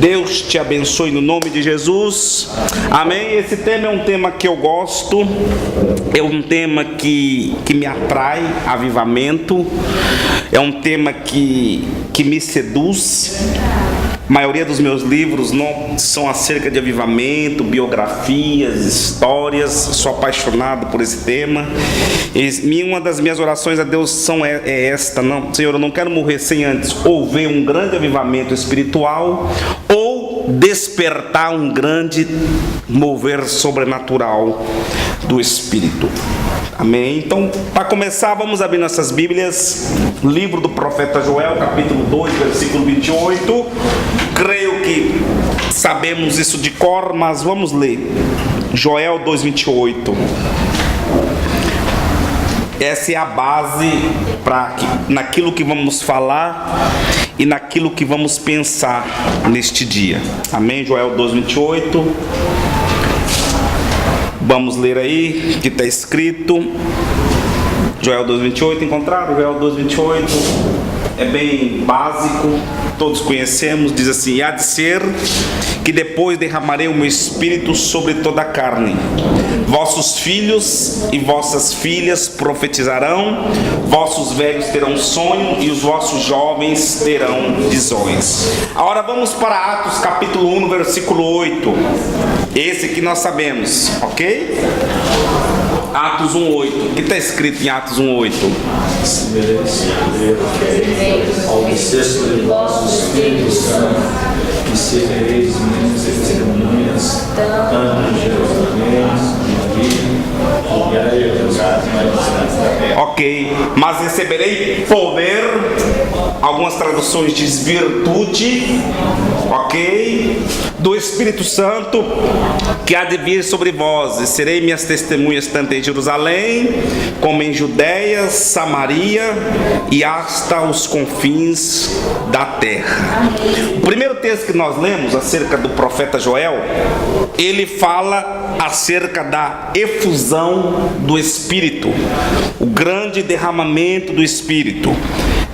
Deus te abençoe no nome de Jesus. Amém. Esse tema é um tema que eu gosto, é um tema que me atrai, avivamento, é um tema que me seduz. A maioria dos meus livros não são acerca de avivamento, biografias, histórias. Sou apaixonado por esse tema. Uma das minhas orações a Deus é esta: não, Senhor, eu não quero morrer sem antes ou ver um grande avivamento espiritual ou despertar um grande mover sobrenatural do Espírito. Amém? Então, para começar, vamos abrir nossas Bíblias, livro do profeta Joel, capítulo 2, versículo 28. Creio que sabemos isso de cor, mas vamos ler. Joel 2, 28. Essa é a base naquilo que vamos falar e naquilo que vamos pensar neste dia. Amém? Joel 2, 28. Vamos ler aí, que está escrito. Joel 2, 28, encontraram? Joel 2, 28, é bem básico, todos conhecemos. Diz assim: há de ser que depois derramarei o meu espírito sobre toda a carne. Vossos filhos e vossas filhas profetizarão, vossos velhos terão sonho e os vossos jovens terão visões. Agora vamos para Atos capítulo 1, versículo 8. Esse que nós sabemos, ok? Atos 1:8. O que está escrito em Atos 1:8? Ao descer de vossos Espíritos Santo, e sereis minhas testemunhas, tanto em Jerusalém, e aí lugares mais distantes da terra. Ok, mas receberei poder. Algumas traduções diz virtude, ok, do Espírito Santo, que há de vir sobre vós, e serei minhas testemunhas tanto em Jerusalém, como em Judéia, Samaria e hasta os confins da terra. O primeiro texto que nós lemos acerca do profeta Joel, ele fala acerca da efusão do Espírito, o grande derramamento do Espírito.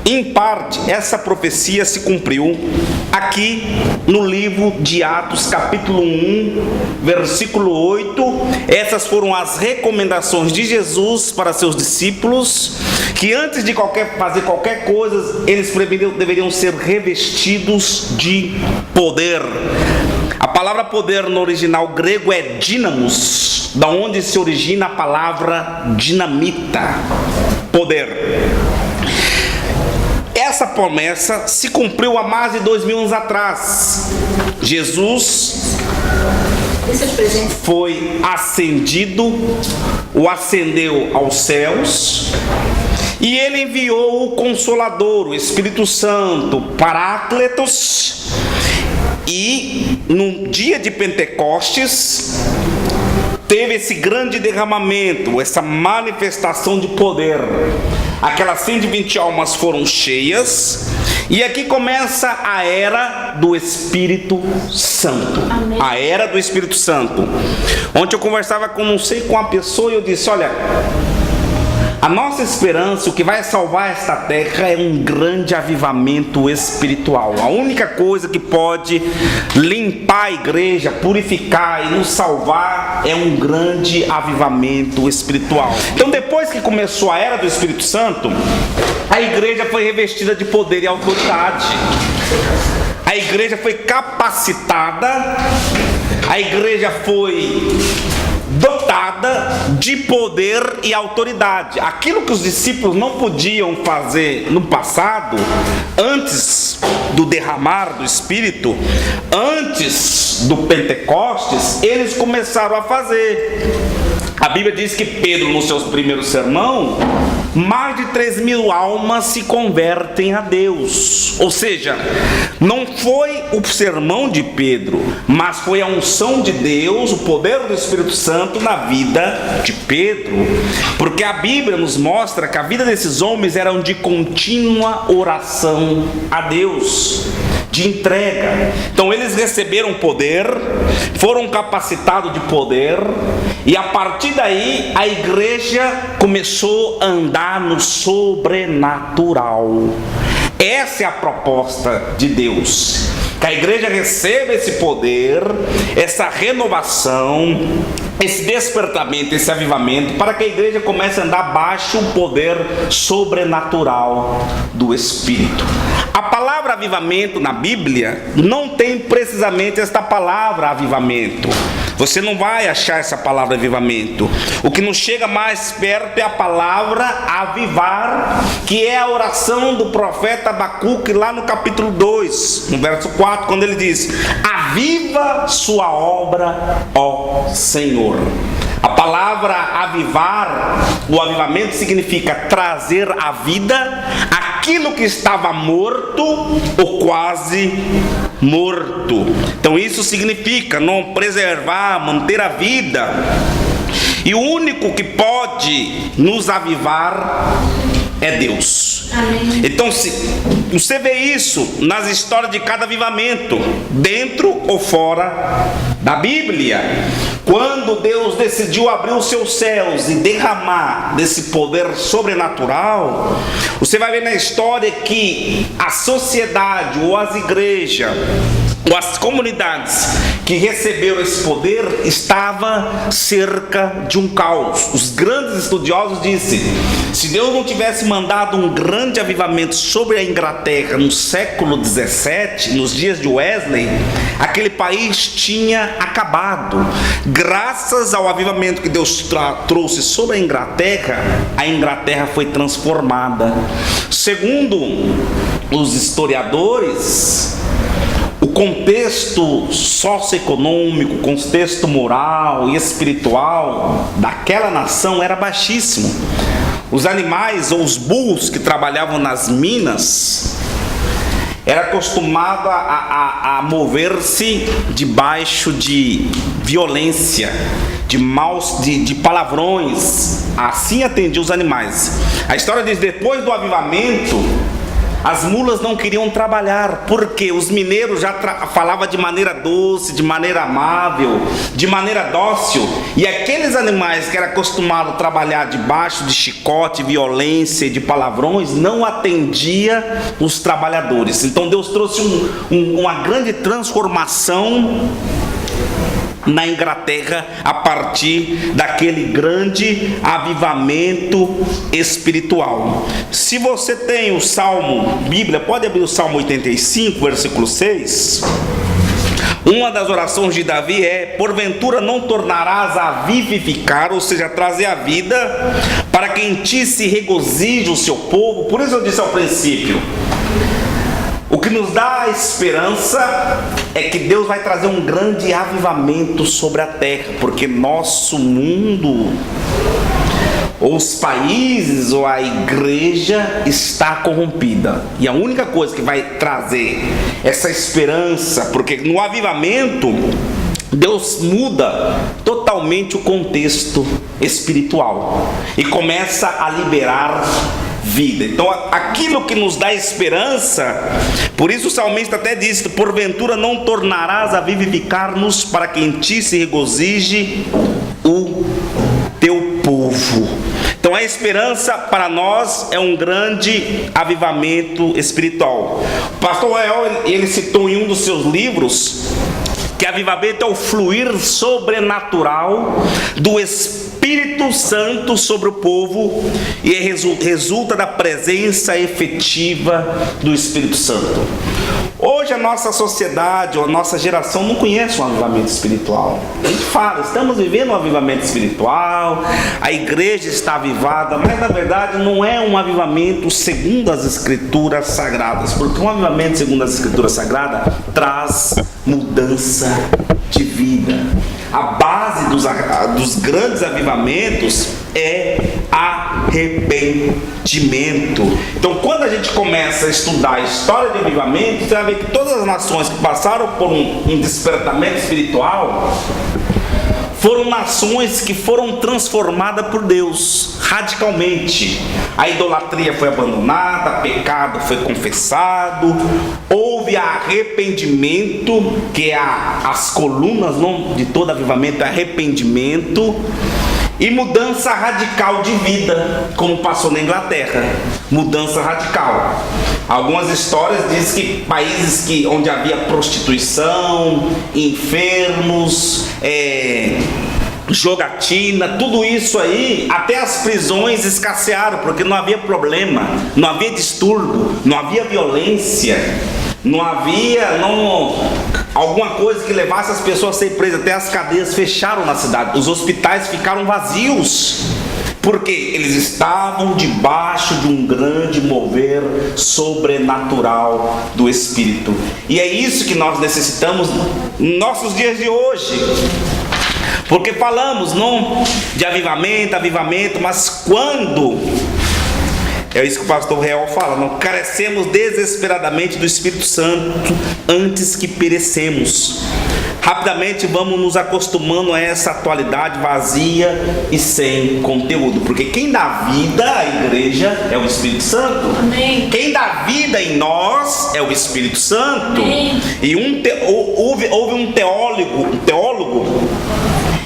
Em parte, essa profecia se cumpriu aqui no livro de Atos, capítulo 1, versículo 8. Essas foram as recomendações de Jesus para seus discípulos, que antes de fazer qualquer coisa, eles deveriam ser revestidos de poder. A palavra poder no original grego é dínamos, da onde se origina a palavra dinamita, poder. Essa promessa se cumpriu há mais de 2000 anos atrás. Jesus foi ascendido, o ascendeu aos céus, e ele enviou o Consolador, o Espírito Santo, Paráclitos, e no dia de Pentecostes teve esse grande derramamento, essa manifestação de poder. Aquelas 120 almas foram cheias, e aqui começa a era do Espírito Santo. Amém. A era do Espírito Santo. Ontem eu conversava com uma pessoa e eu disse: olha, a nossa esperança, o que vai salvar esta terra é um grande avivamento espiritual. A única coisa que pode limpar a igreja, purificar e nos salvar é um grande avivamento espiritual. Então, depois que começou a era do Espírito Santo, a igreja foi revestida de poder e autoridade. A igreja foi capacitada, a igreja foi dotada de poder e autoridade. Aquilo que os discípulos não podiam fazer no passado, antes do derramar do Espírito, antes do Pentecostes, eles começaram a fazer. A Bíblia diz que Pedro, no seu primeiro sermão, mais de 3.000 almas se convertem a Deus. Ou seja, não foi o sermão de Pedro, mas foi a unção de Deus, o poder do Espírito Santo na vida de Pedro. Porque a Bíblia nos mostra que a vida desses homens era de contínua oração a Deus, de entrega. Então eles receberam poder, foram capacitados de poder, e a partir daí a igreja começou a andar no sobrenatural. Essa é a proposta de Deus. Que a igreja receba esse poder, essa renovação, esse despertamento, esse avivamento, para que a igreja comece a andar baixo o poder sobrenatural do Espírito. A palavra avivamento na Bíblia não tem precisamente esta palavra avivamento. Você não vai achar essa palavra avivamento. O que nos chega mais perto é a palavra avivar, que é a oração do profeta Abacuque lá no capítulo 2, no verso 4, quando ele diz: aviva sua obra, ó Senhor. A palavra avivar, o avivamento significa trazer à vida aquilo que estava morto ou quase morto. Então isso significa não preservar, manter a vida. E o único que pode nos avivar é Deus. Amém. Então, se você vê isso nas histórias de cada avivamento, dentro ou fora da Bíblia, quando Deus decidiu abrir os seus céus e derramar desse poder sobrenatural, você vai ver na história que a sociedade ou as igrejas ou as comunidades que receberam esse poder estava cerca de um caos. Os grandes estudiosos dizem: se Deus não tivesse mandado um grande avivamento sobre a Inglaterra no século 17, nos dias de Wesley, aquele país tinha acabado. Graças ao avivamento que Deus trouxe sobre a Inglaterra foi transformada. Segundo os historiadores, o contexto socioeconômico, o contexto moral e espiritual daquela nação era baixíssimo. Os animais ou os burros que trabalhavam nas minas era acostumado a mover-se debaixo de violência, de palavrões. Assim atendia os animais. A história diz: depois do avivamento, as mulas não queriam trabalhar, porque os mineiros já falavam de maneira doce, de maneira amável, de maneira dócil, e aqueles animais que eram acostumados a trabalhar debaixo de chicote, violência e de palavrões, não atendia os trabalhadores. Então Deus trouxe uma grande transformação na Inglaterra a partir daquele grande avivamento espiritual. Se você tem o Salmo, Bíblia, pode abrir o Salmo 85, versículo 6. Uma das orações de Davi é: porventura não tornarás a vivificar, ou seja, trazer a vida, para que em ti se regozije o seu povo. Por isso eu disse ao princípio, o que nos dá a esperança é que Deus vai trazer um grande avivamento sobre a terra, porque nosso mundo, ou os países, ou a igreja está corrompida. E a única coisa que vai trazer essa esperança, porque no avivamento Deus muda totalmente o contexto espiritual e começa a liberar vida. Então aquilo que nos dá esperança, por isso o salmista até disse: porventura não tornarás a vivificar-nos, para que em ti se regozije o teu povo. Então a esperança para nós é um grande avivamento espiritual. O pastor Rael, ele citou em um dos seus livros que avivamento é o fluir sobrenatural do Espírito Santo sobre o povo, e resulta da presença efetiva do Espírito Santo. Hoje a nossa sociedade, ou a nossa geração não conhece um avivamento espiritual. A gente fala, estamos vivendo um avivamento espiritual, a igreja está avivada, mas na verdade não é um avivamento segundo as Escrituras Sagradas, porque um avivamento segundo as Escrituras Sagradas traz mudança de vida. A base dos grandes avivamentos é arrependimento. Então, quando a gente começa a estudar a história de avivamento, você vai ver que todas as nações que passaram por um despertamento espiritual foram nações que foram transformadas por Deus radicalmente. A idolatria foi abandonada, pecado foi confessado, houve arrependimento, que é as colunas de todo avivamento, arrependimento. e mudança radical de vida, como passou na Inglaterra. Mudança radical. Algumas histórias dizem que países onde havia prostituição, enfermos, jogatina, tudo isso aí, até as prisões escassearam, porque não havia problema, não havia distúrbio, não havia violência, não havia alguma coisa que levasse as pessoas a ser presas. Até as cadeias fecharam na cidade, os hospitais ficaram vazios, porque eles estavam debaixo de um grande mover sobrenatural do Espírito. E é isso que nós necessitamos nos nossos dias de hoje. Porque falamos não de avivamento, mas quando, é isso que o pastor Real fala, não carecemos desesperadamente do Espírito Santo antes que perecemos. Rapidamente vamos nos acostumando a essa atualidade vazia e sem conteúdo, porque quem dá vida à igreja é o Espírito Santo. Amém. Quem dá vida em nós é o Espírito Santo. Amém. E houve um teólogo,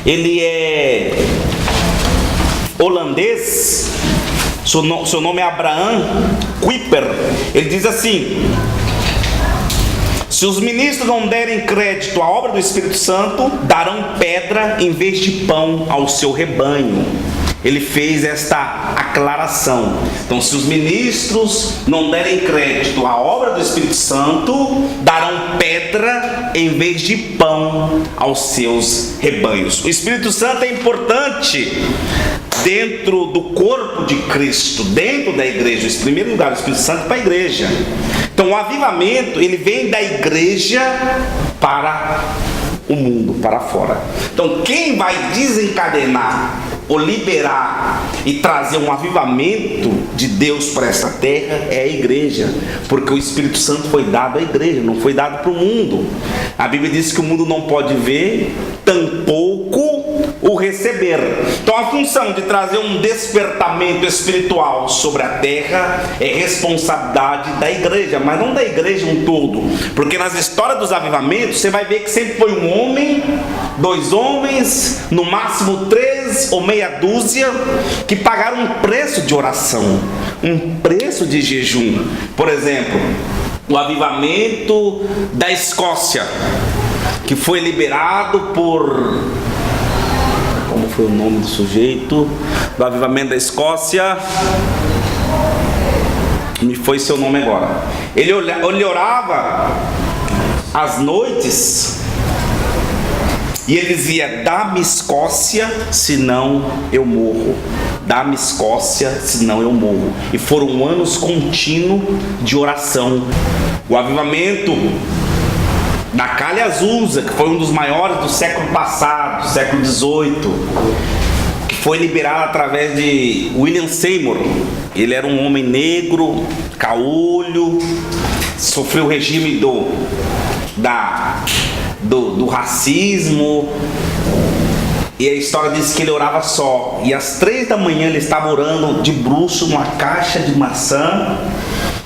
ele é holandês, seu nome é Abraham Kuyper. Ele diz assim: se os ministros não derem crédito à obra do Espírito Santo, darão pedra em vez de pão ao seu rebanho. Ele fez esta aclaração. Então, se os ministros não derem crédito à obra do Espírito Santo, darão pedra em vez de pão aos seus rebanhos. O Espírito Santo é importante dentro do corpo de Cristo, dentro da igreja. Em primeiro lugar, o Espírito Santo para a igreja. Então, o avivamento, ele vem da igreja para o mundo, para fora. Então, quem vai desencadenar ou liberar e trazer um avivamento de Deus para essa terra é a igreja, porque o Espírito Santo foi dado à igreja, não foi dado para o mundo. A Bíblia diz que o mundo não pode ver, tampouco o receber. Então a função de trazer um despertamento espiritual sobre a terra é responsabilidade da igreja, mas não da igreja um todo, porque nas histórias dos avivamentos você vai ver que sempre foi um homem, 2 homens, no máximo 3 ou meia dúzia, que pagaram um preço de oração, um preço de jejum. Por exemplo, o avivamento da Escócia, que foi liberado por... como foi o nome do sujeito? Do avivamento da Escócia, me foi seu nome agora. Ele orava às noites e ele dizia: dá-me Escócia, senão eu morro. Dá-me Escócia, senão eu morro. E foram anos contínuos de oração. O avivamento da Calha Azusa, que foi um dos maiores do século passado, século XVIII, que foi liberado através de William Seymour. Ele era um homem negro, caolho, sofreu o regime do racismo, e a história diz que ele orava só, e às 3 da manhã ele estava orando de bruço numa caixa de maçã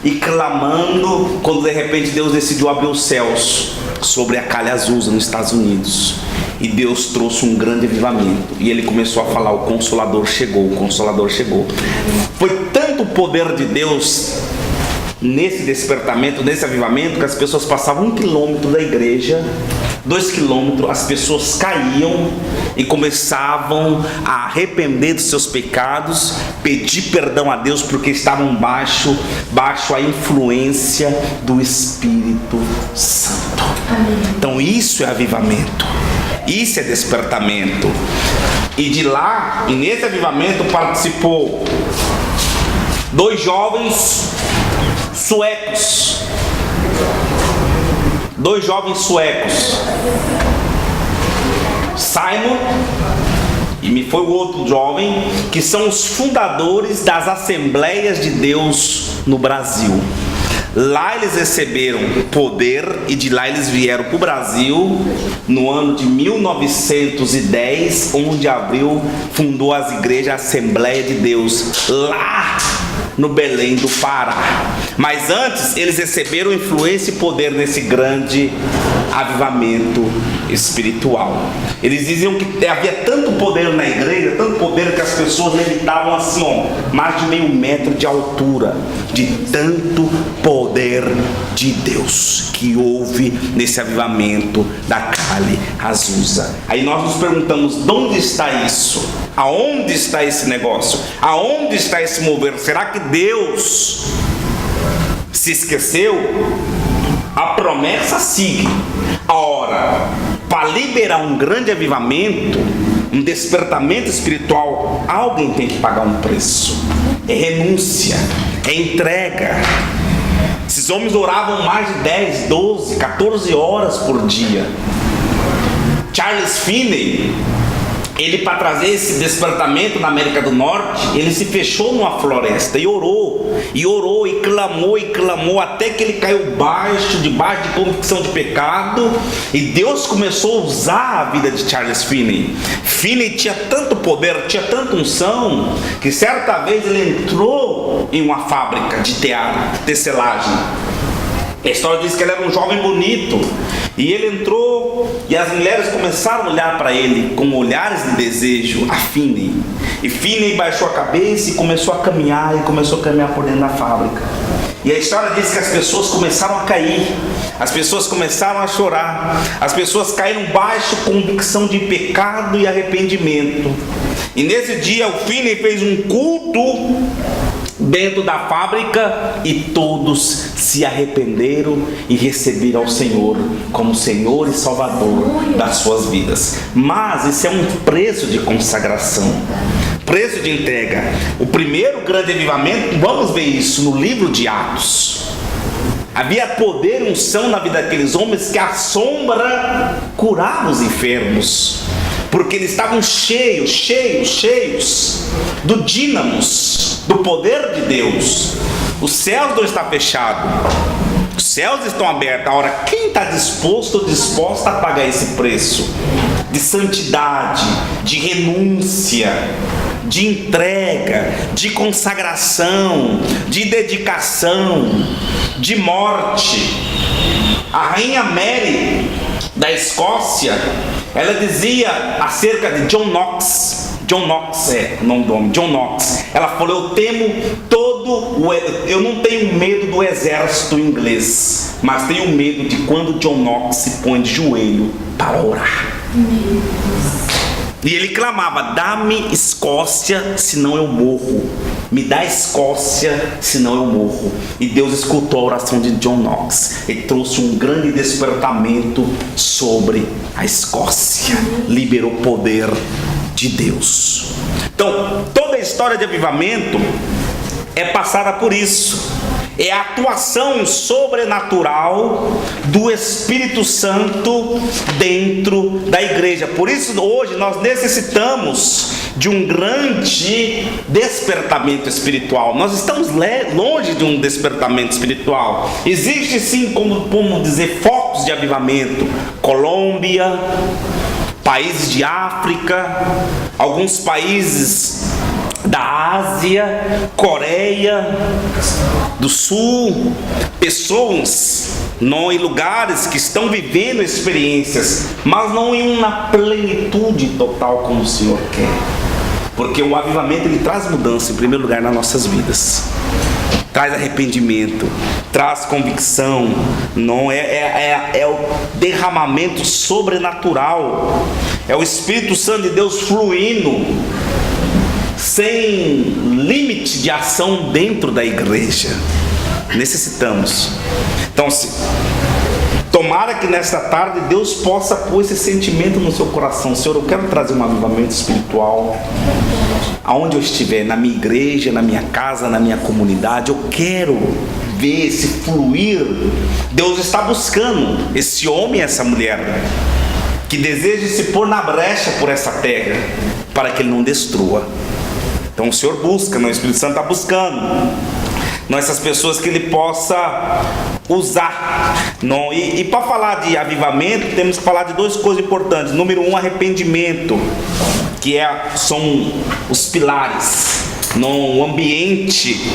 e clamando, quando de repente Deus decidiu abrir os céus sobre a Calha Azusa nos Estados Unidos, e Deus trouxe um grande avivamento, e ele começou a falar: o Consolador chegou, o Consolador chegou. Foi tanto o poder de Deus nesse despertamento, nesse avivamento, que as pessoas passavam 1 quilômetro da igreja, 2 quilômetros, as pessoas caíam e começavam a arrepender dos seus pecados, pedir perdão a Deus, porque estavam baixo a influência do Espírito Santo. Então isso é avivamento, isso é despertamento. E de lá, e nesse avivamento participou 2 jovens suecos. 2 jovens suecos, Simon e me foi o outro jovem, que são os fundadores das Assembleias de Deus no Brasil. Lá eles receberam poder e de lá eles vieram para o Brasil no ano de 1910, onde fundou as igrejas Assembleia de Deus, lá no Belém do Pará. Mas antes eles receberam influência e poder nesse grande avivamento espiritual. Eles diziam que havia tanto poder na igreja, tanto poder que as pessoas levitavam assim, mais de meio metro de altura, de tanto poder de Deus que houve nesse avivamento da Kali Azusa. Aí nós nos perguntamos, de onde está isso? Aonde está esse negócio? Aonde está esse mover? Será que Deus se esqueceu? A promessa sigue. Ora, para liberar um grande avivamento, um despertamento espiritual, alguém tem que pagar um preço. É renúncia, é entrega. Esses homens oravam mais de 10, 12, 14 horas por dia. Charles Finney, ele, para trazer esse despertamento na América do Norte, ele se fechou numa floresta e orou, e clamou, até que ele caiu debaixo de convicção de pecado, e Deus começou a usar a vida de Charles Finney. Finney tinha tanto poder, tinha tanta unção, que certa vez ele entrou em uma fábrica de tecelagem. A história diz que ele era um jovem bonito, e ele entrou e as mulheres começaram a olhar para ele com olhares de desejo, a Finney. E Finney baixou a cabeça e começou a caminhar por dentro da fábrica. E a história diz que as pessoas começaram a cair, as pessoas começaram a chorar, as pessoas caíram baixo convicção de pecado e arrependimento. E nesse dia o Finney fez um culto dentro da fábrica e todos se arrependeram e receberam ao Senhor como Senhor e Salvador das suas vidas. Mas isso é um preço de consagração, preço de entrega. O primeiro grande avivamento, vamos ver isso no livro de Atos. Havia poder e unção na vida daqueles homens que a sombra curava os enfermos, porque eles estavam cheios do dínamos, do poder de Deus. Os céus não estão fechados, os céus estão abertos. Agora, quem está disposto ou disposta a pagar esse preço de santidade, de renúncia, de entrega, de consagração, de dedicação, de morte? A rainha Mary da Escócia, ela dizia acerca de John Knox, é o nome do homem, John Knox. Ela falou: eu não tenho medo do exército inglês, mas tenho medo de quando John Knox se põe de joelho para orar. E ele clamava: dá-me Escócia, senão eu morro. Me dá Escócia, senão eu morro. E Deus escutou a oração de John Knox e trouxe um grande despertamento sobre a Escócia. Liberou o poder de Deus. Então, toda a história de avivamento é passada por isso. É a atuação sobrenatural do Espírito Santo dentro da igreja. Por isso hoje nós necessitamos de um grande despertamento espiritual. Nós estamos longe de um despertamento espiritual. Existe sim, como dizer, focos de avivamento. Colômbia, países de África, alguns países da Ásia, Coreia do Sul, pessoas em lugares que estão vivendo experiências, mas não em uma plenitude total como o Senhor quer. Porque o avivamento, ele traz mudança em primeiro lugar nas nossas vidas, traz arrependimento, traz convicção, não é o derramamento sobrenatural, é o Espírito Santo de Deus fluindo sem limite de ação dentro da igreja. Necessitamos. Então, tomara que nesta tarde Deus possa pôr esse sentimento no seu coração: Senhor, eu quero trazer um avivamento espiritual aonde eu estiver, na minha igreja, na minha casa, na minha comunidade. Eu quero ver esse fluir. Deus está buscando esse homem e essa mulher que deseja se pôr na brecha por essa terra, para que ele não destrua. Então o Senhor busca, o Espírito Santo está buscando essas pessoas que ele possa usar. E para falar de avivamento, temos que falar de duas coisas importantes. Número 1, arrependimento, que são os pilares no ambiente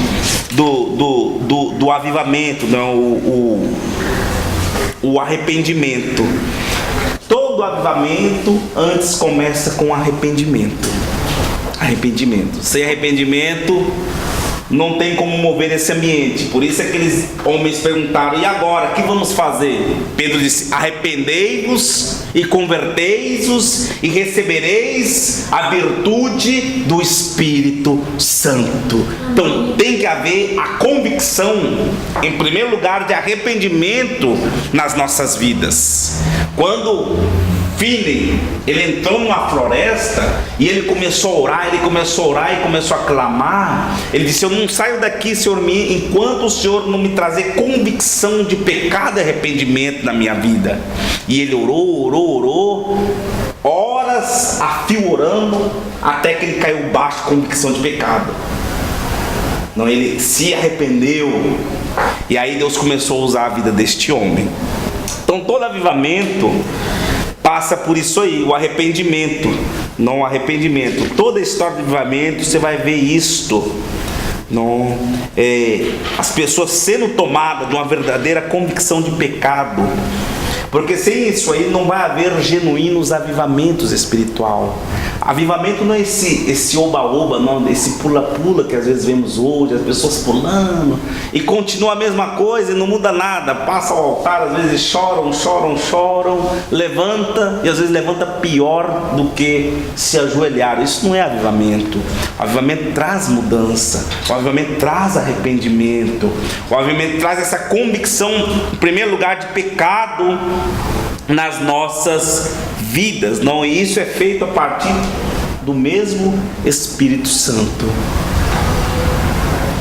do avivamento, o arrependimento. Todo todo avivamento antes começa com arrependimento. Arrependimento. Sem arrependimento não tem como mover esse ambiente. Por isso aqueles homens perguntaram: e agora, o que vamos fazer? Pedro disse: arrependei-vos e convertei-vos e recebereis a virtude do Espírito Santo. Então tem que haver a convicção, em primeiro lugar, de arrependimento nas nossas vidas. Quando Finney, ele entrou numa floresta e ele começou a orar, e começou a clamar. Ele disse: eu não saio daqui, Senhor, enquanto o Senhor não me trazer convicção de pecado e arrependimento na minha vida. E ele orou, horas a fio orando, até que ele caiu baixo, convicção de pecado. Não, ele se arrependeu, e aí Deus começou a usar a vida deste homem. Então todo avivamento passa por isso aí, o arrependimento. Não o arrependimento. Toda a história de avivamento, você vai ver isto. Não, as pessoas sendo tomadas de uma verdadeira convicção de pecado. Porque sem isso aí não vai haver genuínos avivamentos espiritual. Avivamento não é esse oba-oba, não, esse pula-pula que às vezes vemos hoje, as pessoas pulando, e continua a mesma coisa e não muda nada. Passa ao altar, às vezes choram, levanta, e às vezes levanta pior do que se ajoelharam. Isso não é avivamento. O avivamento traz mudança, o avivamento traz arrependimento, o avivamento traz essa convicção, em primeiro lugar, de pecado nas nossas vidas. Não, e isso é feito a partir do mesmo Espírito Santo.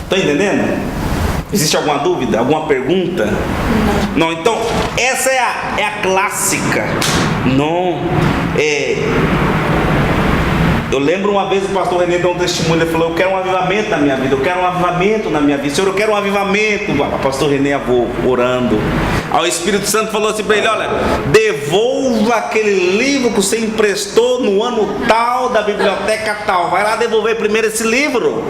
Está entendendo? Existe alguma dúvida? Alguma pergunta? Não, então essa é a clássica. Não eu lembro uma vez o pastor René deu um testemunho. Ele falou: eu quero um avivamento na minha vida, eu quero um avivamento na minha vida, Senhor, eu quero um avivamento. O pastor René avô orando. Aí o Espírito Santo falou assim para ele: olha, devolva aquele livro que você emprestou no ano tal da biblioteca tal, vai lá devolver primeiro esse livro.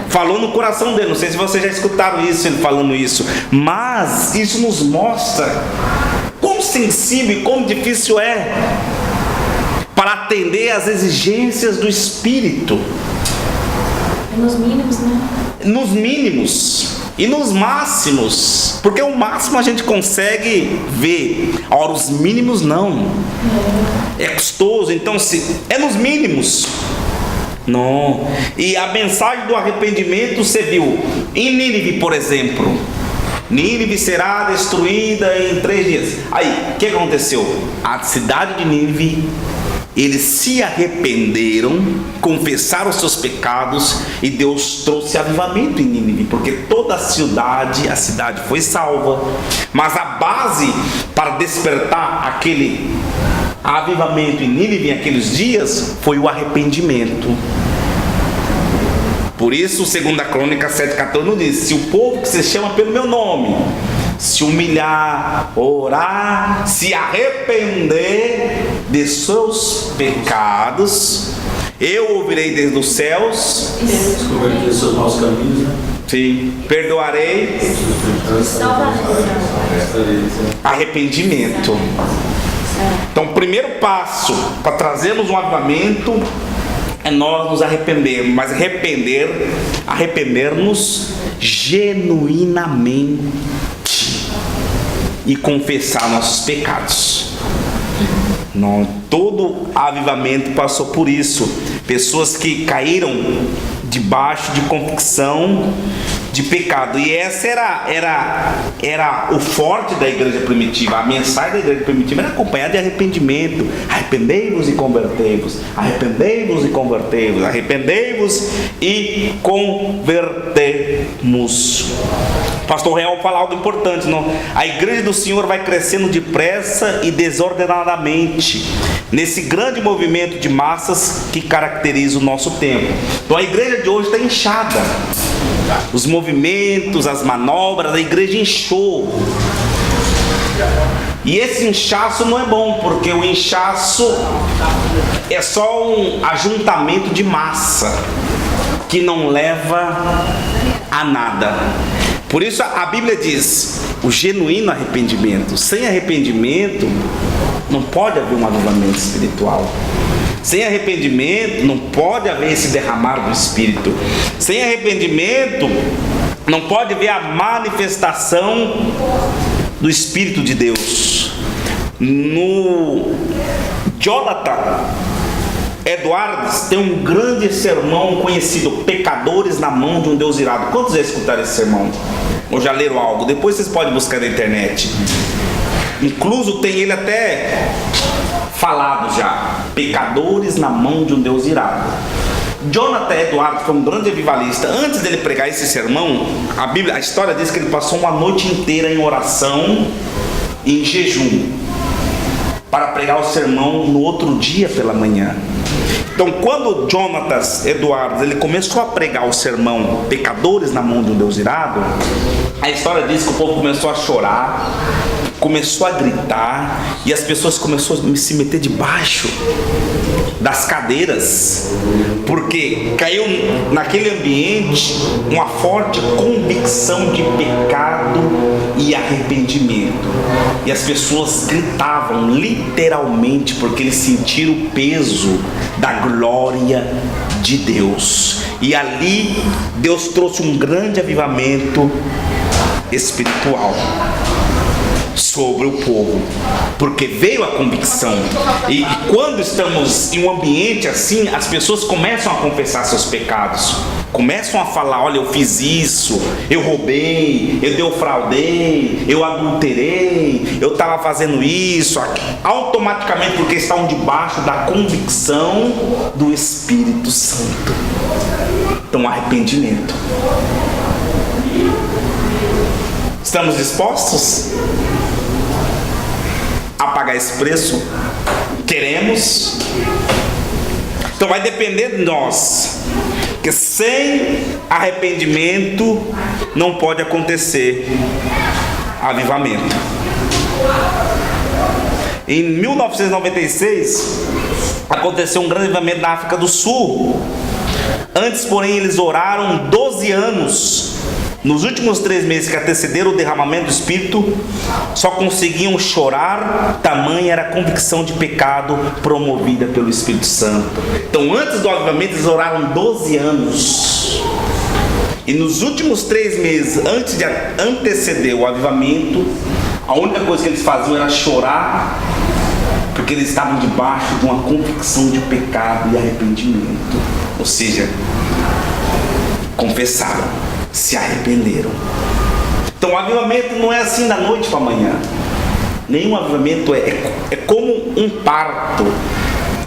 Falou no coração dele. Não sei se vocês já escutaram isso, ele falando isso, mas isso nos mostra quão sensível e quão difícil é para atender às exigências do Espírito. Nos mínimos, né? Nos mínimos e nos máximos, porque o máximo a gente consegue ver, ora os mínimos não. É custoso. Então se é nos mínimos, não. E a mensagem do arrependimento, você viu em Nínive, por exemplo. Nínive será destruída em 3 dias. Aí, o que aconteceu? A cidade de Nínive, eles se arrependeram, confessaram os seus pecados, e Deus trouxe avivamento em Nínive, porque toda a cidade foi salva. Mas a base para despertar aquele avivamento em Nínive, aqueles dias, foi o arrependimento. Por isso, 2 Crônicas 7,14 nos diz: se o povo que se chama pelo meu nome se humilhar, orar, se arrepender de seus pecados, eu ouvirei desde os céus, descobrirei os seus maus caminhos, né? Sim, perdoarei. Arrependimento. Então o primeiro passo para trazermos um avivamento é nós nos arrependermos, mas arrepender-nos genuinamente e confessar nossos pecados. Não, todo avivamento passou por isso. Pessoas que caíram debaixo de convicção de pecado. E essa era o forte da igreja primitiva. A mensagem da igreja primitiva era acompanhada de arrependimento. Arrependei-vos e convertei-vos. Arrependei-vos e convertei-vos. Arrependei-vos e convertei-vos. Pastor Real fala algo importante, não? A igreja do Senhor vai crescendo depressa e desordenadamente nesse grande movimento de massas que caracteriza o nosso tempo. Então a igreja de hoje está inchada. Os movimentos, as manobras, a igreja inchou. E esse inchaço não é bom, porque o inchaço é só um ajuntamento de massa que não leva a nada. Por isso a Bíblia diz, o genuíno arrependimento. Sem arrependimento não pode haver um avivamento espiritual. Sem arrependimento não pode haver esse derramar do Espírito. Sem arrependimento não pode haver a manifestação do Espírito de Deus. No Jonathan Edwards tem um grande sermão conhecido, Pecadores na Mão de um Deus Irado. Quantos já escutaram esse sermão? Ou já leram algo? Depois vocês podem buscar na internet. Incluso tem ele até falado já, Pecadores na Mão de um Deus Irado. Jonathan Edwards foi um grande avivalista. Antes dele pregar esse sermão, a história diz que ele passou uma noite inteira em oração, em jejum, para pregar o sermão no outro dia pela manhã. Então, quando Jonathan Edwards ele começou a pregar o sermão Pecadores na Mão de um Deus Irado, a história diz que o povo começou a chorar, começou a gritar, e as pessoas começaram a se meter debaixo das cadeiras, porque caiu naquele ambiente uma forte convicção de pecado e arrependimento, e as pessoas gritavam literalmente, porque eles sentiram o peso da glória de Deus. E ali Deus trouxe um grande avivamento espiritual sobre o povo, porque veio a convicção. E quando estamos em um ambiente assim, as pessoas começam a confessar seus pecados, começam a falar: olha, eu fiz isso, eu roubei, eu defraudei, eu adulterei, eu estava fazendo isso, automaticamente, porque estão debaixo da convicção do Espírito Santo. Então, arrependimento. Estamos dispostos a pagar esse preço? Queremos? Então vai depender de nós, porque sem arrependimento não pode acontecer avivamento. Em 1996 aconteceu um grande avivamento na África do Sul. Antes, porém, eles oraram 12 anos. Nos últimos 3 meses que antecederam o derramamento do Espírito, só conseguiam chorar, tamanha era a convicção de pecado promovida pelo Espírito Santo. Então, antes do avivamento, eles oraram 12 anos. E nos últimos 3 meses, antes de anteceder o avivamento, a única coisa que eles faziam era chorar, porque eles estavam debaixo de uma convicção de pecado e arrependimento. Ou seja, confessaram, se arrependeram. Então o avivamento não é assim da noite para amanhã. Nenhum avivamento é como um parto,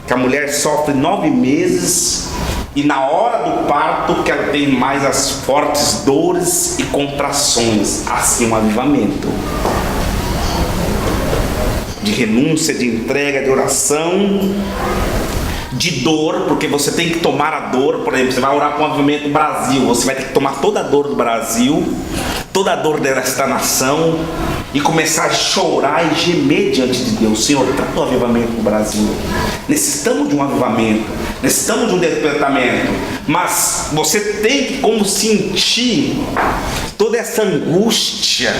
que a mulher sofre 9 meses e na hora do parto que ela tem mais as fortes dores e contrações. Assim um avivamento de renúncia, de entrega, de oração, de dor, porque você tem que tomar a dor. Por exemplo, você vai orar com o avivamento Brasil, você vai ter que tomar toda a dor do Brasil, toda a dor desta nação, e começar a chorar e gemer diante de Deus. Senhor, trata o avivamento no Brasil. Necessitamos de um avivamento, necessitamos de um despertamento, mas você tem que como sentir toda essa angústia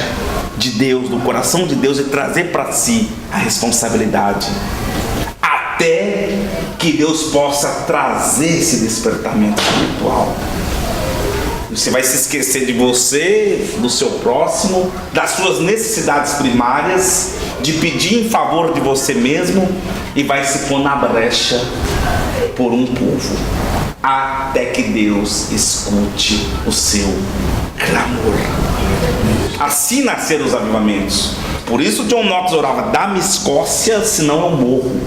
de Deus, do coração de Deus, e trazer para si a responsabilidade, até que Deus possa trazer esse despertamento espiritual. Você vai se esquecer de você, do seu próximo, das suas necessidades primárias, de pedir em favor de você mesmo, e vai se pôr na brecha por um povo, até que Deus escute o seu clamor. Assim nasceram os avivamentos. Por isso John Knox orava: dá-me Escócia, senão eu morro.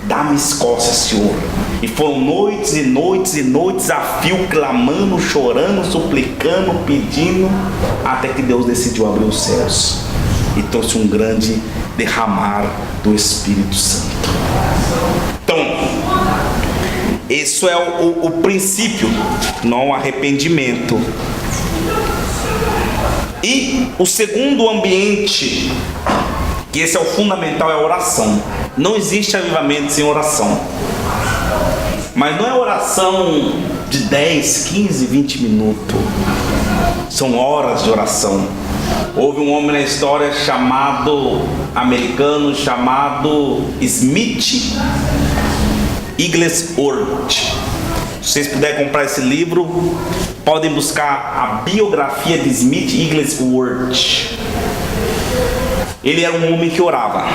Dá-me Escócia, Senhor. E foram noites e noites e noites a fio, clamando, chorando, suplicando, pedindo, até que Deus decidiu abrir os céus e trouxe um grande derramar do Espírito Santo. Então, isso é o princípio, não o arrependimento. E o segundo ambiente, que esse é o fundamental, é a oração. Não existe avivamento sem oração. Mas não é oração de 10, 15, 20 minutos. São horas de oração. Houve um homem na história americano chamado Smith Wigglesworth. Se vocês puderem comprar esse livro, podem buscar a biografia de Smith Wigglesworth. Ele era um homem que orava.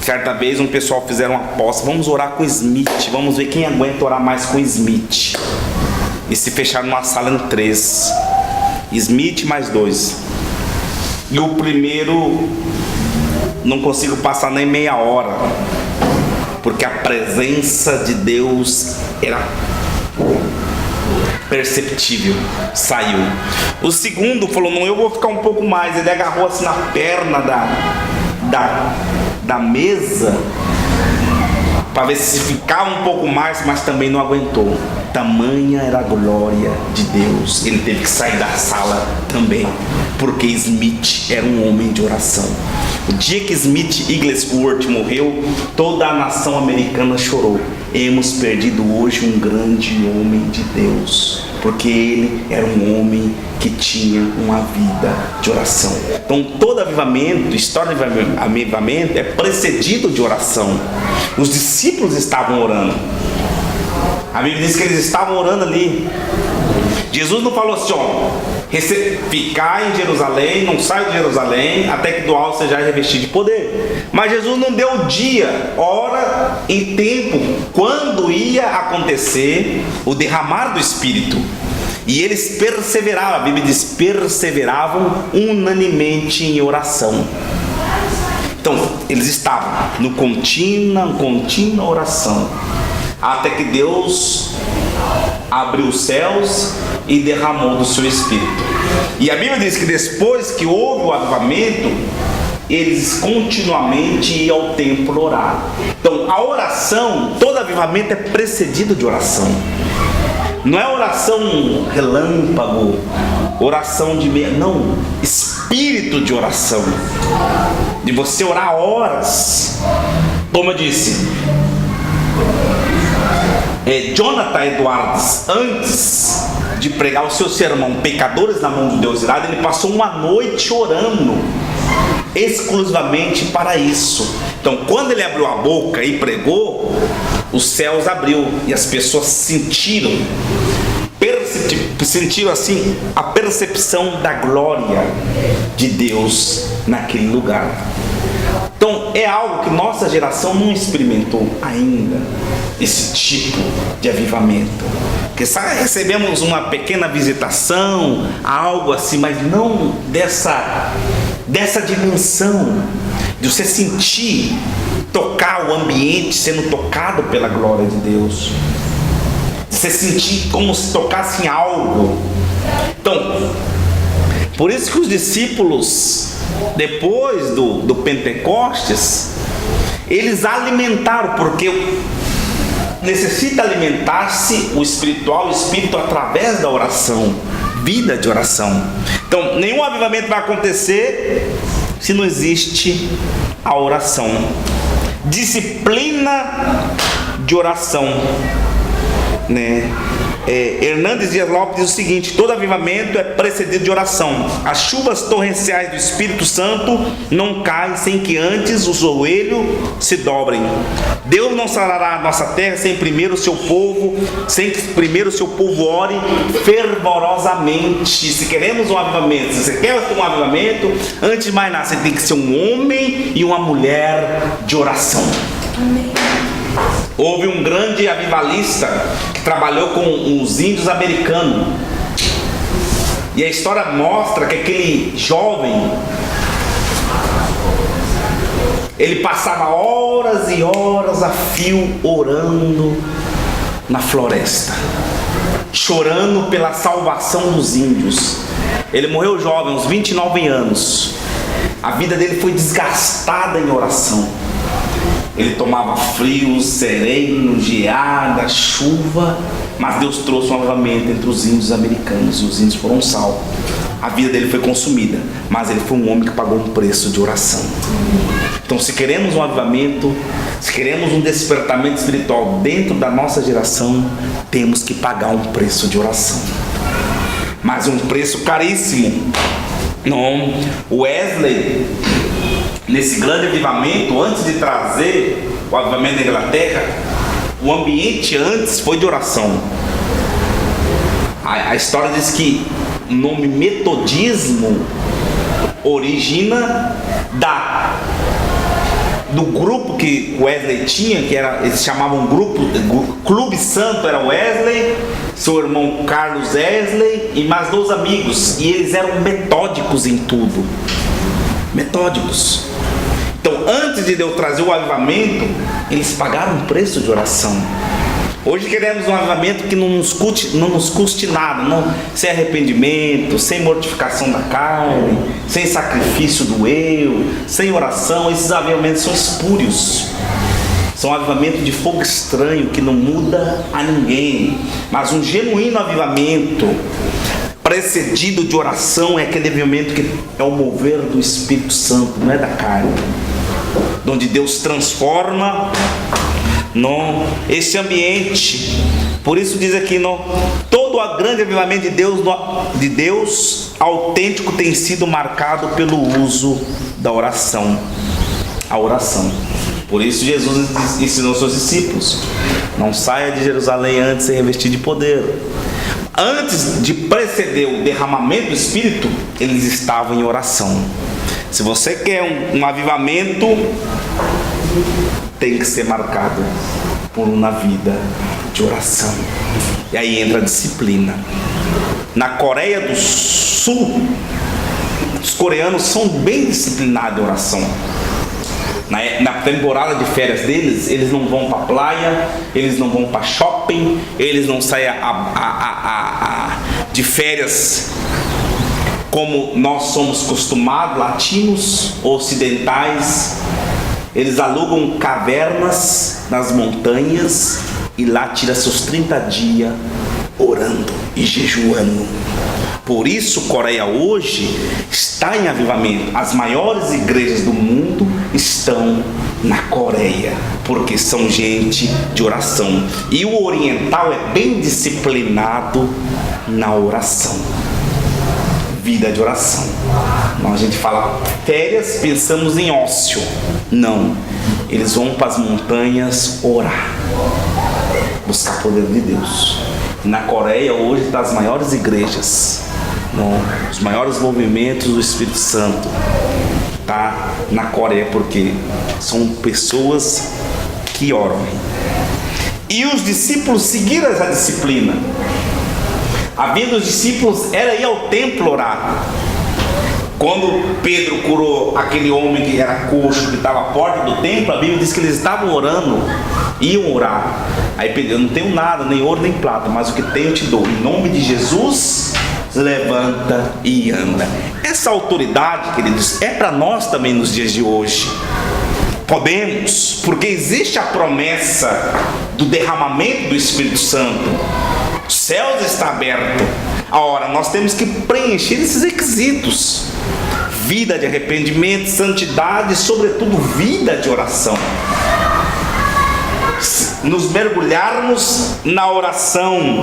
Certa vez um pessoal fizeram uma aposta: vamos orar com Smith, vamos ver quem aguenta orar mais com Smith. E se fecharam numa sala em 3, Smith mais 2. E o primeiro não consigo passar nem meia hora, porque a presença de Deus era perceptível, saiu. O segundo falou: não, eu vou ficar um pouco mais. Ele agarrou assim na perna da mesa para ver se ficava um pouco mais, mas também não aguentou. Tamanha era a glória de Deus, ele teve que sair da sala também, porque Smith era um homem de oração. O dia que Smith Wigglesworth morreu, toda a nação americana chorou. Hemos perdido hoje um grande homem de Deus, porque ele era um homem que tinha uma vida de oração. Então todo avivamento, história de avivamento é precedido de oração. Os discípulos estavam orando. A Bíblia diz que eles estavam orando ali. Jesus não falou assim: ó, ficar em Jerusalém, não sai de Jerusalém até que do alto seja revestido de poder. Mas Jesus não deu dia, hora e tempo quando ia acontecer o derramar do Espírito. E eles perseveravam, a Bíblia diz, perseveravam unanimemente em oração. Então eles estavam no contínua oração, até que Deus abriu os céus e derramou do seu Espírito. E a Bíblia diz que depois que houve o avivamento, eles continuamente iam ao templo orar. Então a oração, todo avivamento é precedido de oração. Não é oração relâmpago, oração de meia, não, espírito de oração, de você orar horas. Como eu disse, Jonathan Edwards, antes de pregar o seu sermão Pecadores na Mão de Deus Irado, ele passou uma noite orando exclusivamente para isso. Então quando ele abriu a boca e pregou, os céus abriu e as pessoas sentiram assim a percepção da glória de Deus naquele lugar. Então é algo que nossa geração não experimentou ainda, esse tipo de avivamento. Porque recebemos uma pequena visitação, algo assim, mas não dessa dimensão de você sentir, tocar o ambiente sendo tocado pela glória de Deus, você sentir como se tocasse em algo. Então, por isso que os discípulos, depois do Pentecostes, eles alimentaram, porque necessita alimentar-se o espiritual, o espírito, através da oração, vida de oração. Então nenhum avivamento vai acontecer se não existe a oração, disciplina de oração, né? Hernandes Dias Lopes diz o seguinte: todo avivamento é precedido de oração. As chuvas torrenciais do Espírito Santo não caem sem que antes os joelhos se dobrem. Deus não sarará a nossa terra sem que primeiro o seu povo ore fervorosamente. Se queremos um avivamento, se você quer ter um avivamento, antes de mais nada, você tem que ser um homem e uma mulher de oração. Amém. Houve um grande avivalista que trabalhou com os índios americanos, e a história mostra que aquele jovem, ele passava horas e horas a fio orando na floresta, chorando pela salvação dos índios. Ele morreu jovem, uns 29 anos. A vida dele foi desgastada em oração. Ele tomava frio, sereno, geada, chuva, mas Deus trouxe um avivamento entre os índios americanos, e os índios foram salvos. A vida dele foi consumida, mas ele foi um homem que pagou um preço de oração. Então, se queremos um avivamento, se queremos um despertamento espiritual dentro da nossa geração, temos que pagar um preço de oração. mas um preço caríssimo. Não, Wesley, nesse grande avivamento, antes de trazer o avivamento da Inglaterra, o ambiente antes foi de oração. A história diz que o nome metodismo origina do grupo que Wesley tinha, que era, eles chamavam Clube Santo, era Wesley, seu irmão Carlos Wesley e mais 2 amigos, e eles eram metódicos em tudo. Metódicos. Então, antes de Deus trazer o avivamento, eles pagaram um preço de oração. Hoje queremos um avivamento que não nos custe nada, sem arrependimento, sem mortificação da carne, sem sacrifício do eu, sem oração. Esses avivamentos são espúrios. São avivamentos de fogo estranho que não muda a ninguém. Mas um genuíno avivamento precedido de oração é aquele avivamento que é o mover do Espírito Santo, não é da carne, onde Deus transforma esse ambiente. Por isso diz aqui, todo o grande avivamento de Deus autêntico tem sido marcado pelo uso da oração. A oração. Por isso Jesus ensinou seus discípulos: não saia de Jerusalém antes de ser revestido de poder. Antes de preceder o derramamento do Espírito, eles estavam em oração. Se você quer um avivamento, tem que ser marcado por uma vida de oração. E aí entra a disciplina. Na Coreia do Sul, os coreanos são bem disciplinados em oração. Na temporada de férias deles, eles não vão para praia, eles não vão para shopping, eles não saem de férias como nós somos acostumados, latinos, ocidentais. Eles alugam cavernas nas montanhas e lá tira seus 30 dias orando e jejuando. Por isso, Coreia hoje está em avivamento. As maiores igrejas do mundo estão na Coreia, porque são gente de oração. E o oriental é bem disciplinado na oração. Vida de oração. Não, a gente fala férias, pensamos em ócio. Não, eles vão para as montanhas orar, buscar o poder de Deus. Na Coreia hoje está as maiores igrejas, os maiores movimentos do Espírito Santo tá na Coreia, porque são pessoas que oram. E os discípulos seguiram essa disciplina. A vida dos discípulos era ir ao templo orar. Quando Pedro curou aquele homem que era coxo, que estava à porta do templo, a Bíblia diz que eles estavam orando, iam orar. Aí Pedro: eu não tenho nada, nem ouro nem prata, mas o que tenho eu te dou. Em nome de Jesus, levanta e anda. Essa autoridade, queridos, é para nós também nos dias de hoje. Podemos, porque existe a promessa do derramamento do Espírito Santo. Os céus estão abertos. Ora, nós temos que preencher esses requisitos: vida de arrependimento, santidade e, sobretudo, vida de oração. Nos mergulharmos na oração.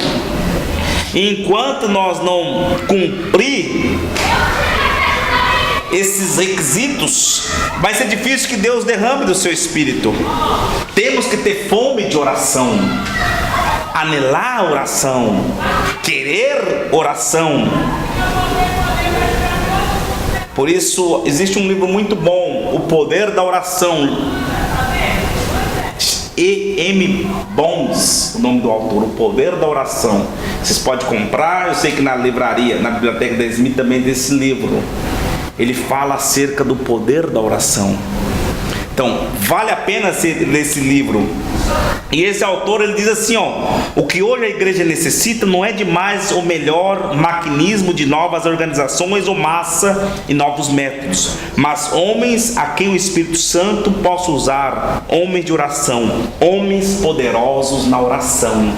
Enquanto nós não cumprir esses requisitos, vai ser difícil que Deus derrame do seu Espírito. Temos que ter fome de oração, anelar a oração, querer oração. Por isso existe um livro muito bom, O Poder da Oração, E.M. Bonds, o nome do autor, O Poder da Oração. Vocês podem comprar, eu sei que na livraria, na biblioteca da Smith também tem esse livro. Ele fala acerca do poder da oração. Então, vale a pena ler esse livro. E esse autor, ele diz assim, o que hoje a igreja necessita não é de mais ou melhor maquinismo de novas organizações ou massa e novos métodos, mas homens a quem o Espírito Santo possa usar, homens de oração, homens poderosos na oração.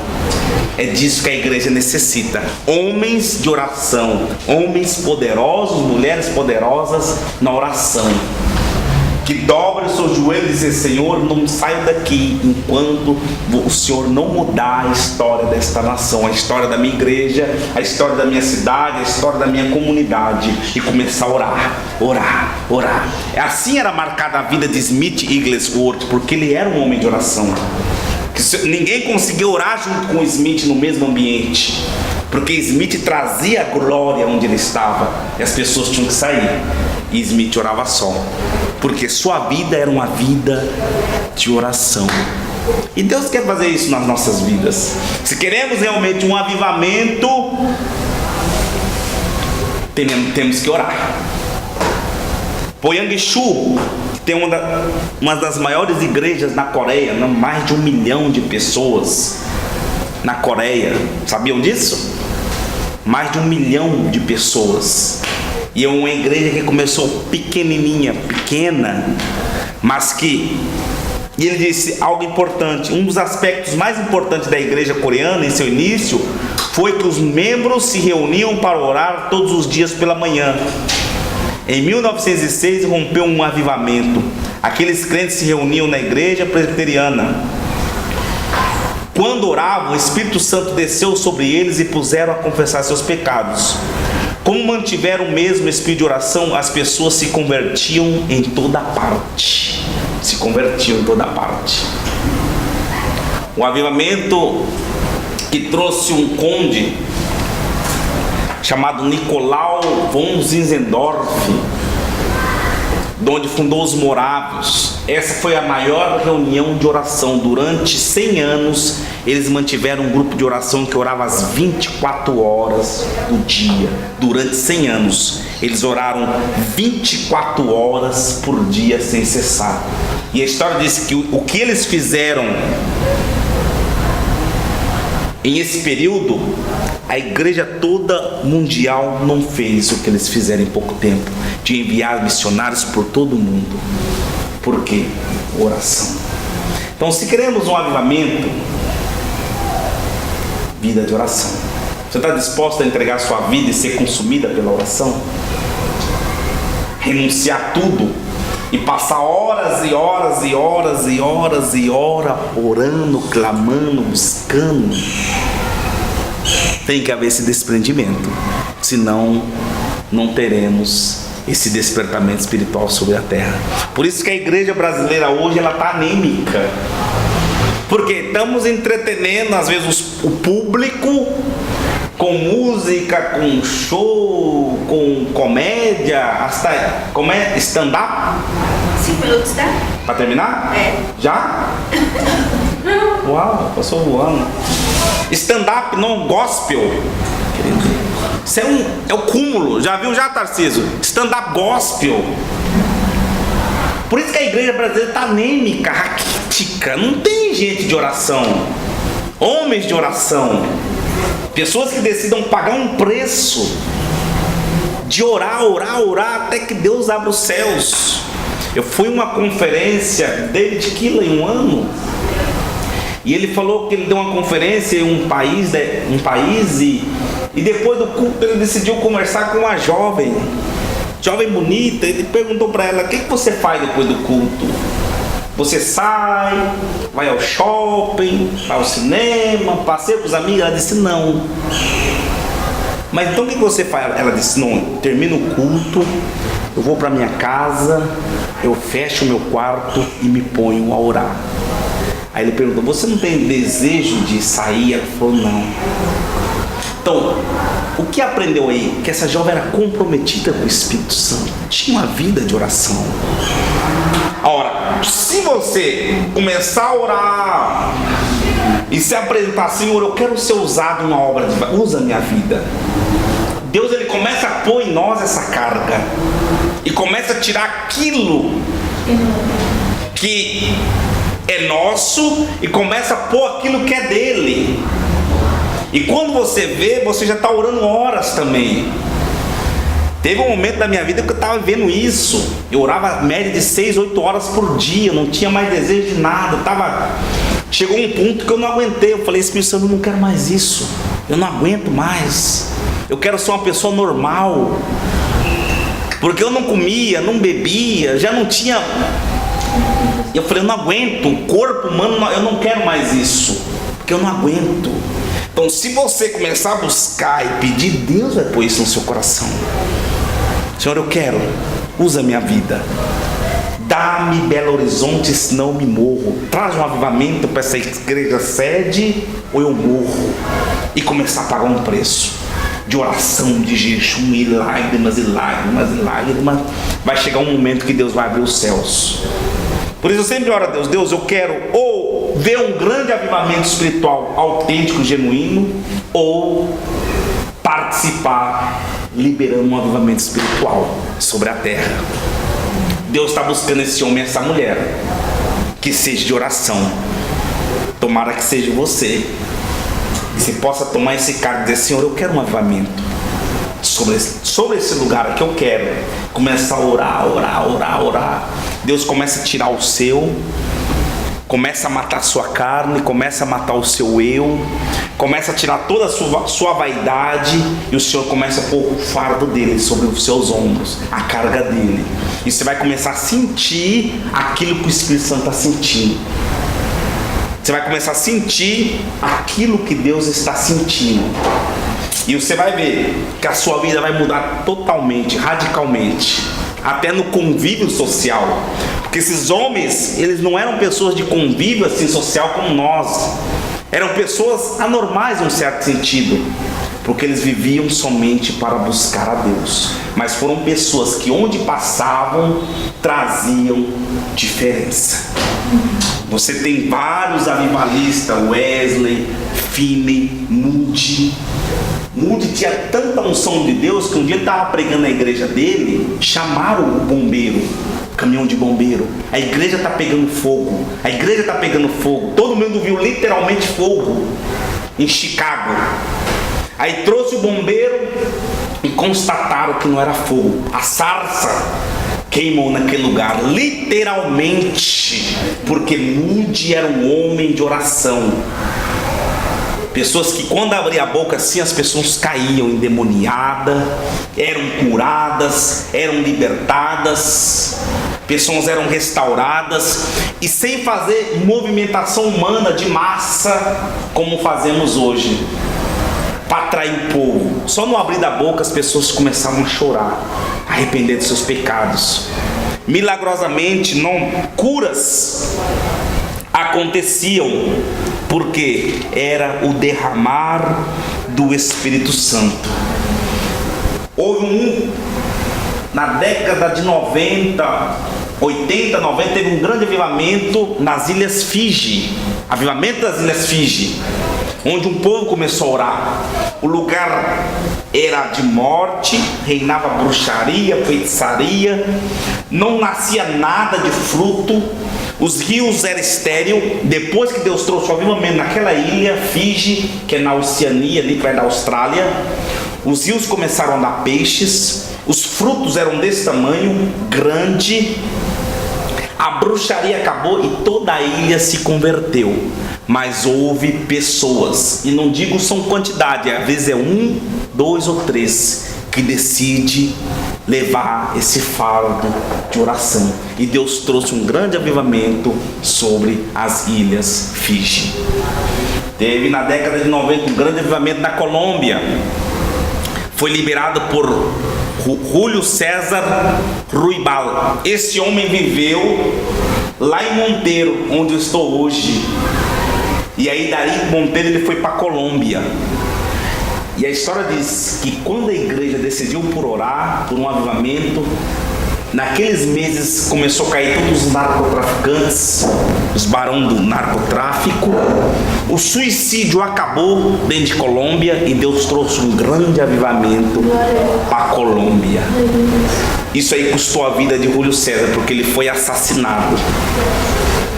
É disso que a igreja necessita: homens de oração, homens poderosos, mulheres poderosas na oração. que dobre os seus joelhos e dizer: Senhor, não saio daqui enquanto o Senhor não mudar a história desta nação, a história da minha igreja, a história da minha cidade, a história da minha comunidade, e começar a orar. Assim era marcada a vida de Smith Wigglesworth, porque ele era um homem de oração. Ninguém conseguia orar junto com Smith no mesmo ambiente, porque Smith trazia a glória onde ele estava, e as pessoas tinham que sair, e Smith orava só, porque sua vida era uma vida de oração. E Deus quer fazer isso nas nossas vidas. Se queremos realmente um avivamento, temos que orar. Poyang-Shu, que tem uma das maiores igrejas na Coreia, mais de 1 milhão de pessoas na Coreia, sabiam disso? Mais de 1 milhão de pessoas. E é uma igreja que começou pequenininha, pequena, mas que... E ele disse algo importante. Um dos aspectos mais importantes da igreja coreana em seu início foi que os membros se reuniam para orar todos os dias pela manhã. Em 1906 rompeu um avivamento. Aqueles crentes se reuniam na igreja presbiteriana. Quando oravam, o Espírito Santo desceu sobre eles e puseram a confessar seus pecados. Como mantiveram o mesmo espírito de oração, as pessoas se convertiam em toda parte. Um avivamento que trouxe um conde chamado Nicolau von Zinzendorf, de onde fundou os morávios. Essa foi a maior reunião de oração. Durante 100 anos eles mantiveram um grupo de oração que orava às 24 horas do dia. Durante 100 anos eles oraram 24 horas por dia sem cessar. E a história diz que o que eles fizeram em esse período, a igreja toda mundial não fez o que eles fizeram em pouco tempo, de enviar missionários por todo o mundo. Por quê? Oração. Então, se queremos um avivamento, vida de oração. Você está disposto a entregar sua vida e ser consumida pela oração? Renunciar tudo e passar horas e horas e horas e horas e horas orando, clamando, buscando. Tem que haver esse desprendimento, senão não teremos esse despertamento espiritual sobre a terra. Por isso que a igreja brasileira hoje ela está anêmica, porque estamos entretenendo às vezes o público com música, com show, com comédia, hasta stand-up. 5 minutos, tá? Para terminar? É. Já? Uau, passou voando. Stand-up, não gospel. Isso é o cúmulo. Já viu já, Tarcísio? Stand-up gospel. Por isso que a igreja brasileira está anêmica, raquítica. Não tem gente de oração, homens de oração, pessoas que decidam pagar um preço de orar até que Deus abra os céus. Eu fui em uma conferência David Keeler em um ano, e ele falou que ele deu uma conferência em um país e depois do culto ele decidiu conversar com uma jovem bonita. Ele perguntou para ela: o que você faz depois do culto? Você sai, vai ao shopping, vai ao cinema, passeia com os amigos? Ela disse: não. Mas então o que você faz? Ela disse: não, termino o culto, eu vou para minha casa, eu fecho o meu quarto e me ponho a orar. Aí ele perguntou: você não tem desejo de sair? Ela falou: não. Então, o que aprendeu aí? Que essa jovem era comprometida com o Espírito Santo, tinha uma vida de oração. Ora, se você começar a orar e se apresentar: Senhor, eu quero ser usado numa obra de... usa a minha vida. Deus, ele começa a pôr em nós essa carga e começa a tirar aquilo que é nosso e começa a pôr aquilo que é dele. E quando você vê, você já está orando horas também. Teve um momento da minha vida que eu estava vendo isso. Eu orava média de 6, 8 horas por dia, não tinha mais desejo de nada. Chegou um ponto que eu não aguentei. Eu falei: Espírito Santo, eu não quero mais isso. Eu não aguento mais. Eu quero ser uma pessoa normal. porque eu não comia, não bebia, já não tinha. Eu falei, eu não aguento, o corpo humano, eu não quero mais isso, porque eu não aguento. Então, se você começar a buscar e pedir, Deus vai pôr isso no seu coração. Senhor, eu quero, usa a minha vida. Dá-me Belo Horizonte, senão eu me morro. Traz um avivamento para essa igreja sede, ou eu morro. E começar a pagar um preço de oração, de jejum, e lágrimas, e lágrimas, e lágrimas. Vai chegar um momento que Deus vai abrir os céus. Por isso eu sempre oro a Deus, Deus, eu quero ou ver um grande avivamento espiritual autêntico, genuíno, ou participar liberando um avivamento espiritual sobre a terra. Deus está buscando esse homem e essa mulher que seja de oração. Tomara que seja você, que você possa tomar esse cargo e dizer, Senhor, eu quero um avivamento sobre esse lugar que eu quero. Começa a orar. Deus começa a tirar o seu, começa a matar a sua carne, começa a matar o seu eu, começa a tirar toda a sua vaidade, e o Senhor começa a pôr o fardo dele sobre os seus ombros, a carga dele, e você vai começar a sentir aquilo que o Espírito Santo está sentindo. Você vai começar a sentir aquilo que Deus está sentindo, e você vai ver que a sua vida vai mudar totalmente, radicalmente, até no convívio social. Porque esses homens, eles não eram pessoas de convívio assim social como nós. Eram pessoas anormais em um certo sentido, porque eles viviam somente para buscar a Deus. Mas foram pessoas que onde passavam, traziam diferença. Você tem vários avivalistas, Wesley, Finney, Moody. Moody tinha tanta unção de Deus que um dia ele estava pregando na igreja dele, chamaram o bombeiro, caminhão de bombeiro. A igreja está pegando fogo, todo mundo viu literalmente fogo em Chicago. Aí trouxe o bombeiro e constataram que não era fogo, a sarça queimou naquele lugar, literalmente, porque Moody era um homem de oração. Pessoas que quando abria a boca assim, as pessoas caíam endemoniadas, eram curadas, eram libertadas, pessoas eram restauradas, e sem fazer movimentação humana de massa, como fazemos hoje, para atrair o povo. Só no abrir da boca as pessoas começavam a chorar, a arrepender dos seus pecados. Milagrosamente, curas aconteciam, porque era o derramar do Espírito Santo. Houve na década de 80, 90, teve um grande avivamento nas Ilhas Fiji, avivamento das Ilhas Fiji, onde um povo começou a orar. O lugar era de morte, reinava bruxaria, feitiçaria, não nascia nada de fruto, os rios eram estéreis. Depois que Deus trouxe o avivamento naquela ilha, Fiji, que é na Oceania, ali perto da Austrália, os rios começaram a dar peixes, os frutos eram desse tamanho, grande, a bruxaria acabou e toda a ilha se converteu. Mas houve pessoas, e não digo são quantidade, às vezes é 1, 2 ou 3 que decide levar esse fardo de oração. E Deus trouxe um grande avivamento sobre as Ilhas Fiji. Teve na década de 90 um grande avivamento na Colômbia. Foi liberado por Júlio César Ruibal. Esse homem viveu lá em Monteiro, onde eu estou hoje. E aí daí Monteiro ele foi para a Colômbia. E a história diz que quando a igreja decidiu por orar por um avivamento, naqueles meses começou a cair todos os narcotraficantes, os barões do narcotráfico. O suicídio acabou dentro de Colômbia e Deus trouxe um grande avivamento para a Colômbia. Isso aí custou a vida de Júlio César, porque ele foi assassinado.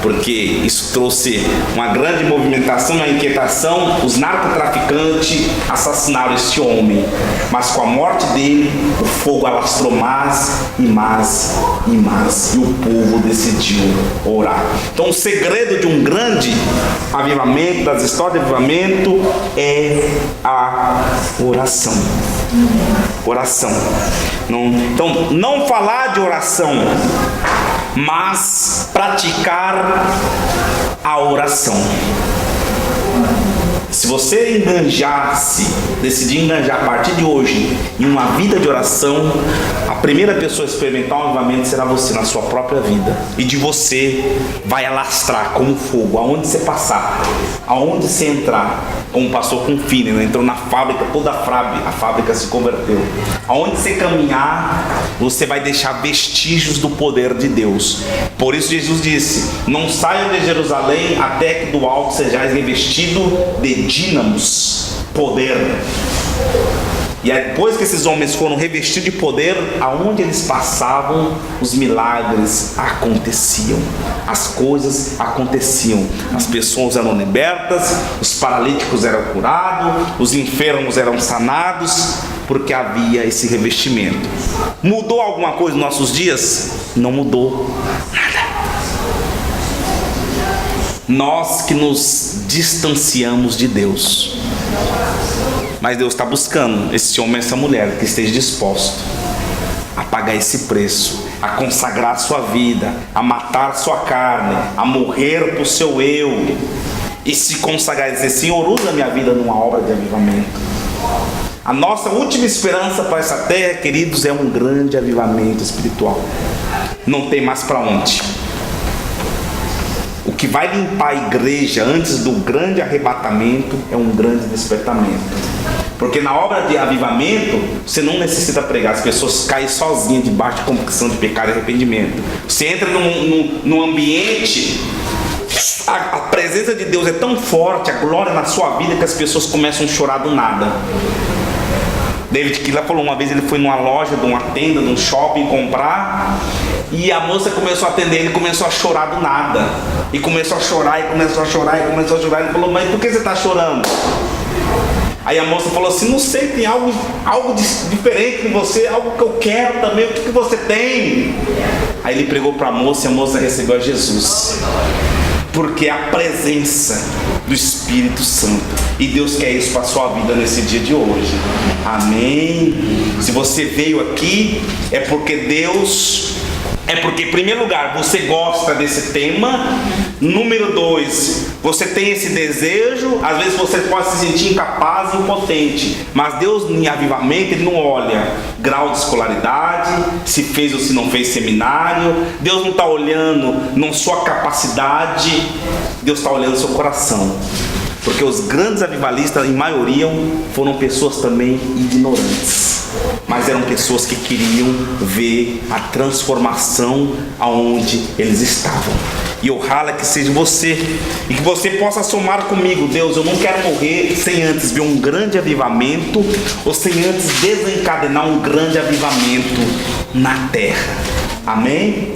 porque isso trouxe uma grande movimentação, uma inquietação. Os narcotraficantes assassinaram este homem, mas com a morte dele, o fogo alastrou mais e mais e mais, e o povo decidiu orar. Então o segredo de um grande avivamento, das histórias de avivamento, é a oração. Oração. Então, não falar de oração, mas praticar a oração. Se você decidir enganjar a partir de hoje em uma vida de oração, a primeira pessoa a experimentar um avivamento será você na sua própria vida. E de você vai alastrar como fogo, aonde você passar, aonde você entrar. Como o pastor Confine, né? Entrou na fábrica, toda a fábrica se converteu. Aonde você caminhar, você vai deixar vestígios do poder de Deus. Por isso Jesus disse: não saiam de Jerusalém até que do alto sejais revestido de dínamos, poder. E aí, depois que esses homens foram revestidos de poder, aonde eles passavam, os milagres aconteciam, as coisas aconteciam, as pessoas eram libertas, os paralíticos eram curados, os enfermos eram sanados, porque havia esse revestimento. Mudou alguma coisa nos nossos dias? Não mudou nada. Nós que nos distanciamos de Deus. Mas Deus está buscando esse homem e essa mulher que esteja disposto a pagar esse preço, a consagrar sua vida, a matar sua carne, a morrer para o seu eu e se consagrar e dizer: Senhor, usa minha vida numa obra de avivamento. A nossa última esperança para essa terra, queridos, é um grande avivamento espiritual. Não tem mais para onde. O que vai limpar a igreja antes do grande arrebatamento é um grande despertamento. Porque na obra de avivamento, você não necessita pregar, as pessoas caem sozinhas debaixo de convicção de pecado e arrependimento. Você entra num ambiente, a presença de Deus é tão forte, a glória na sua vida, que as pessoas começam a chorar do nada. David Keeler falou uma vez, ele foi numa loja, de uma tenda, de um shopping comprar, e a moça começou a atender, ele começou a chorar do nada. E começou a chorar, e começou a chorar, e começou a chorar. Ele falou: mas por que você está chorando? Aí a moça falou assim: não sei, tem algo diferente em você, algo que eu quero também, o que você tem? Aí ele pregou para a moça, e a moça recebeu a Jesus. Porque a presença do Espírito Santo, e Deus quer isso para a sua vida nesse dia de hoje. Amém? Se você veio aqui, é porque em primeiro lugar, você gosta desse tema. Número 2, você tem esse desejo. Às vezes você pode se sentir incapaz e impotente, mas Deus, em avivamento, Ele não olha grau de escolaridade, se fez ou se não fez seminário. Deus não está olhando na sua capacidade, Deus está olhando no seu coração. Porque os grandes avivalistas, em maioria, foram pessoas também ignorantes, mas eram pessoas que queriam ver a transformação aonde eles estavam. E eu ralo que seja você, e que você possa somar comigo: Deus, eu não quero morrer sem antes ver um grande avivamento, ou sem antes desencadenar um grande avivamento na terra. Amém?